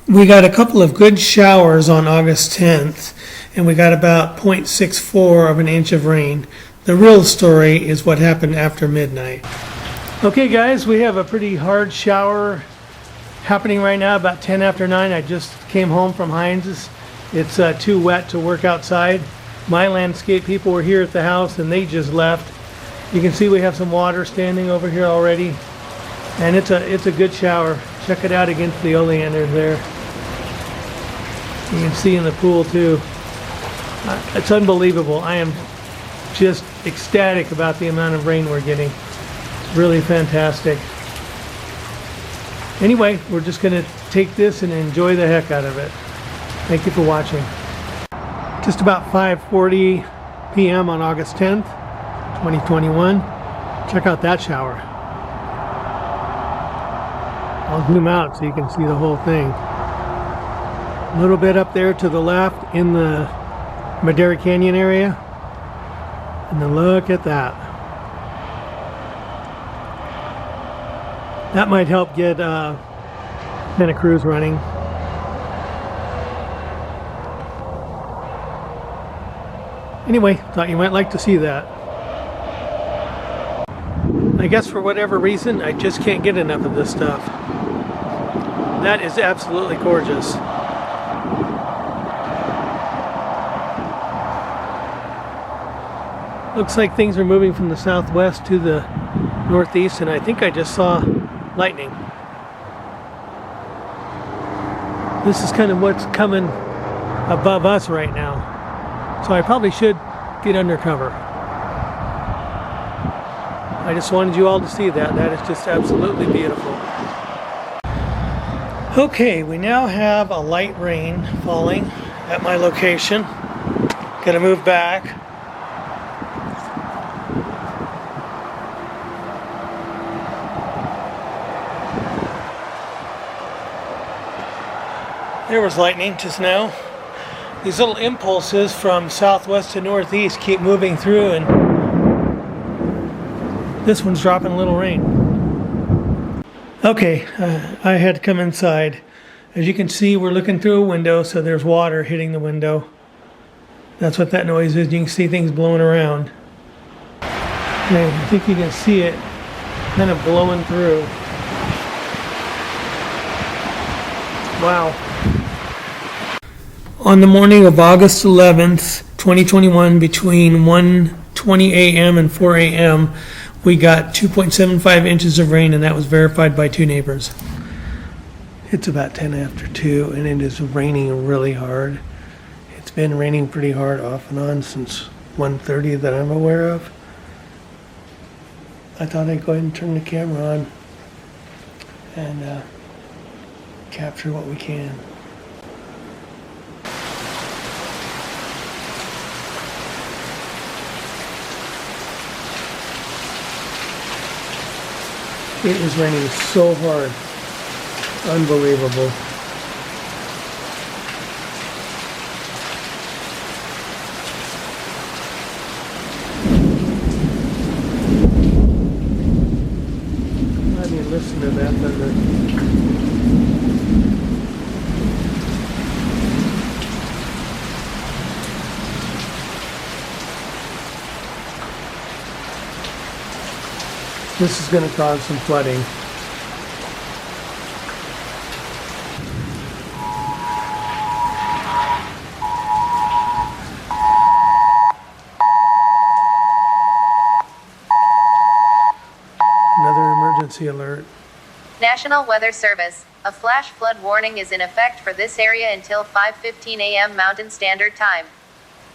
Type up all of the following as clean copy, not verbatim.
We got a couple of good showers on August 10th, and we got about 0.64 of an inch of rain. The real story is what happened after midnight. Okay guys, we have a pretty hard shower happening right now, about 10 after 9. I just came home from Heinz's. It's too wet to work outside. My landscape people were here at the house and they just left. You can see we have some water standing over here already. And it's a good shower. Check it out against the oleander there. You can see in the pool too. It's unbelievable. I am just ecstatic about the amount of rain we're getting. It's really fantastic. Anyway, we're just going to take this and enjoy the heck out of it. Thank you for watching. Just about 5:40 p.m. on August 10th, 2021. Check out that shower. I'll zoom out so you can see the whole thing. A little bit up there to the left in the Madera Canyon area. And then look at that. That might help get Santa Cruz running. Anyway, thought you might like to see that. I guess for whatever reason, I just can't get enough of this stuff. That is absolutely gorgeous. Looks like things are moving from the southwest to the northeast, and I think I just saw lightning. This is kind of what's coming above us right now. So I probably should get under cover. I just wanted you all to see that. That is just absolutely beautiful. Okay, we now have a light rain falling at my location. Gonna move back. There was lightning just now. These little impulses from southwest to northeast keep moving through, and this one's dropping a little rain. Okay, I had to come inside. As you can see, we're looking through a window, so there's water hitting the window. That's what that noise is. You can see things blowing around. Okay, I think you can see it kind of blowing through. Wow. On the morning of August 11th, 2021, between 1:20 a.m. and 4 a.m., we got 2.75 inches of rain, and that was verified by 2 neighbors. It's about 10 after 2, and it is raining really hard. It's been raining pretty hard off and on since 1:30 that I'm aware of. I thought I'd go ahead and turn the camera on and capture what we can. It is raining so hard. Unbelievable. Let me listen to that thunder. This is going to cause some flooding. Another emergency alert. National Weather Service, a flash flood warning is in effect for this area until 5:15 a.m. Mountain Standard Time.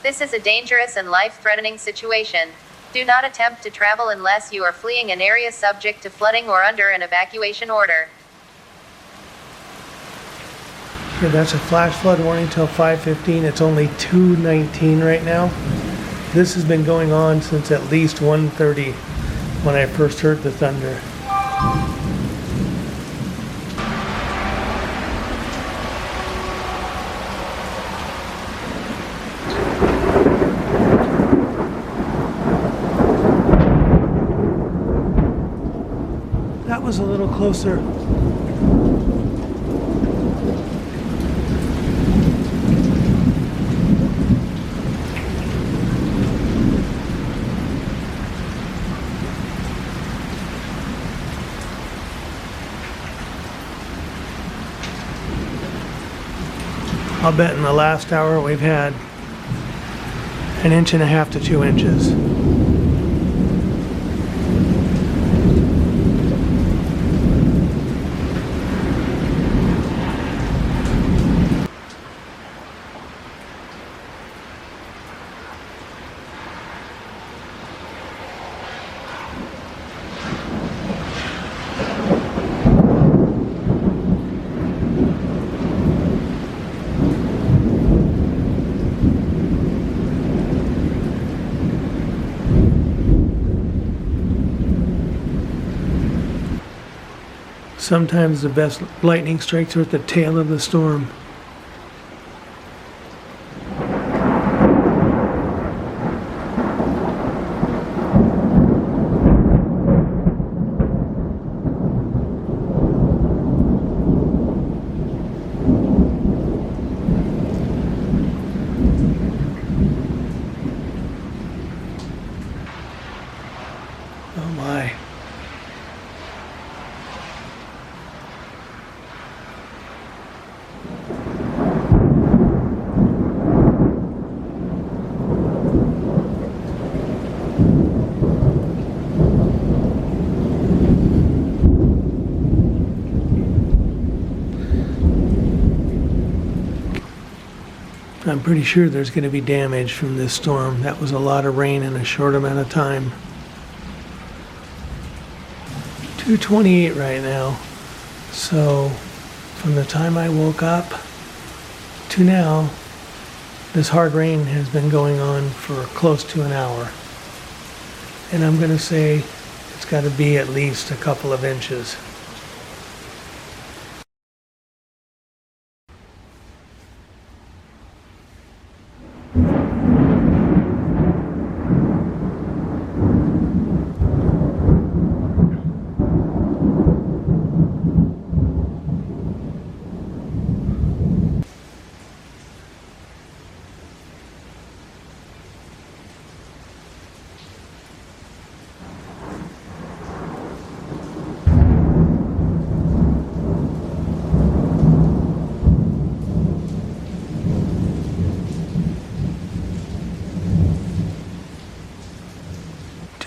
This is a dangerous and life-threatening situation. Do not attempt to travel unless you are fleeing an area subject to flooding or under an evacuation order. Okay, that's a flash flood warning till 5:15. It's only 2:19 right now. This has been going on since at least 1:30 when I first heard the thunder. That was a little closer. I'll bet in the last hour we've had 1.5 to 2 inches. Sometimes the best lightning strikes are at the tail of the storm. Oh my. I'm pretty sure there's going to be damage from this storm. That was a lot of rain in a short amount of time. 2:28 right now. So from the time I woke up to now, this hard rain has been going on for close to an hour. And I'm going to say it's got to be at least a couple of inches.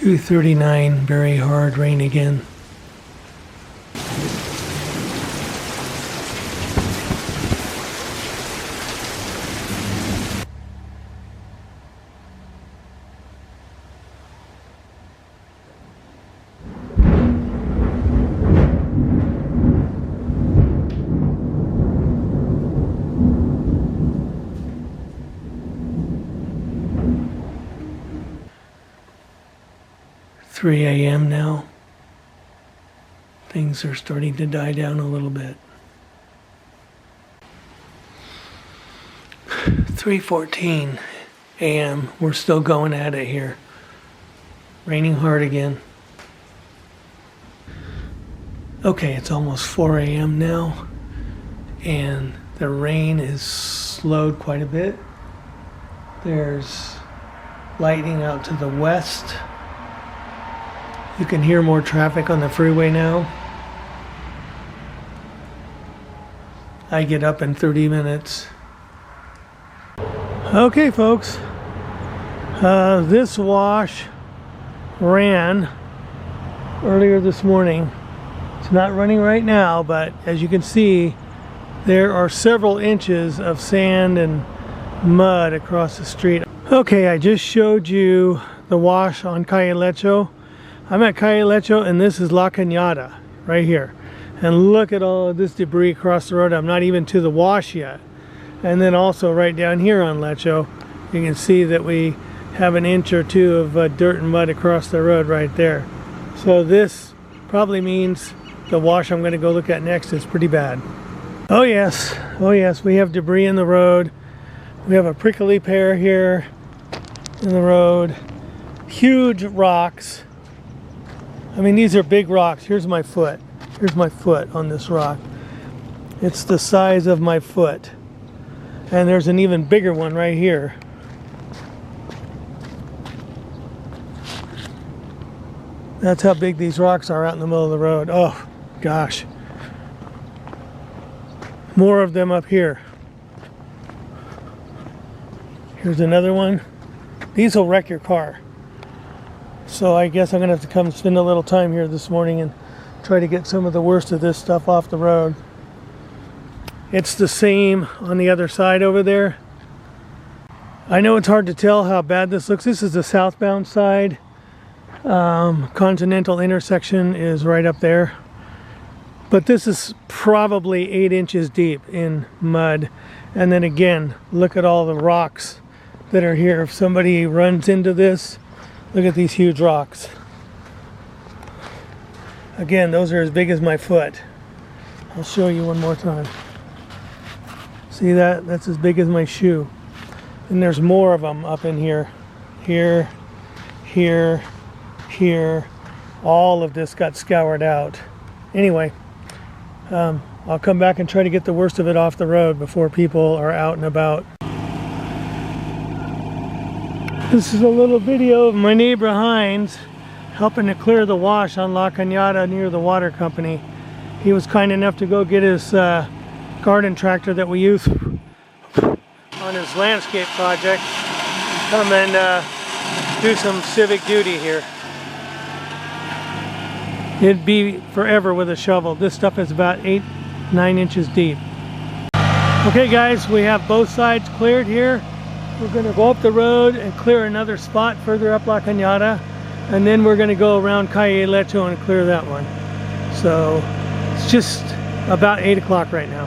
.39, very hard rain again. .3 a.m. now. Things are starting to die down a little bit. 3:14 a.m. We're still going at it here. Raining hard again. Okay, it's almost 4 a.m. now, and the rain is slowed quite a bit. There's lightning out to the west. You can hear more traffic on the freeway now. I get up in 30 minutes. Okay, folks. This wash ran earlier this morning. It's not running right now, but as you can see, there are several inches of sand and mud across the street. Okay, I just showed you the wash on Calle Lecho. I'm at Calle Lecho, and this is La Cañada right here. And look at all of this debris across the road. I'm not even to the wash yet. And then also right down here on Lecho, you can see that we have an inch or two of dirt and mud across the road right there. So this probably means the wash I'm going to go look at next is pretty bad. Oh yes, we have debris in the road. We have a prickly pear here in the road. Huge rocks. I mean, these are big rocks. Here's my foot. Here's my foot on this rock. It's the size of my foot. And there's an even bigger one right here. That's how big these rocks are out in the middle of the road. Oh, gosh. More of them up here. Here's another one. These will wreck your car. So I guess I'm gonna have to come spend a little time here this morning and try to get some of the worst of this stuff off the road. It's the same on the other side over there. I know it's hard to tell how bad this looks. This is the southbound side. Continental intersection is right up there. But this is probably 8 inches deep in mud. And then again, look at all the rocks that are here. If somebody runs into this, look at these huge rocks. Again, those are as big as my foot. I'll show you one more time. See that? That's as big as my shoe. And there's more of them up in here. Here, here, here. All of this got scoured out. Anyway, I'll come back and try to get the worst of it off the road before people are out and about. This is a little video of my neighbor Hines helping to clear the wash on La Cañada near the water company. He was kind enough to go get his garden tractor that we use on his landscape project, come and do some civic duty here. It'd be forever with a shovel. This stuff is about 8-9 inches deep. Okay guys, we have both sides cleared here. We're going to go up the road and clear another spot further up La Cañada, and then we're going to go around Calle Lecho and clear that one. So it's just about 8 o'clock right now.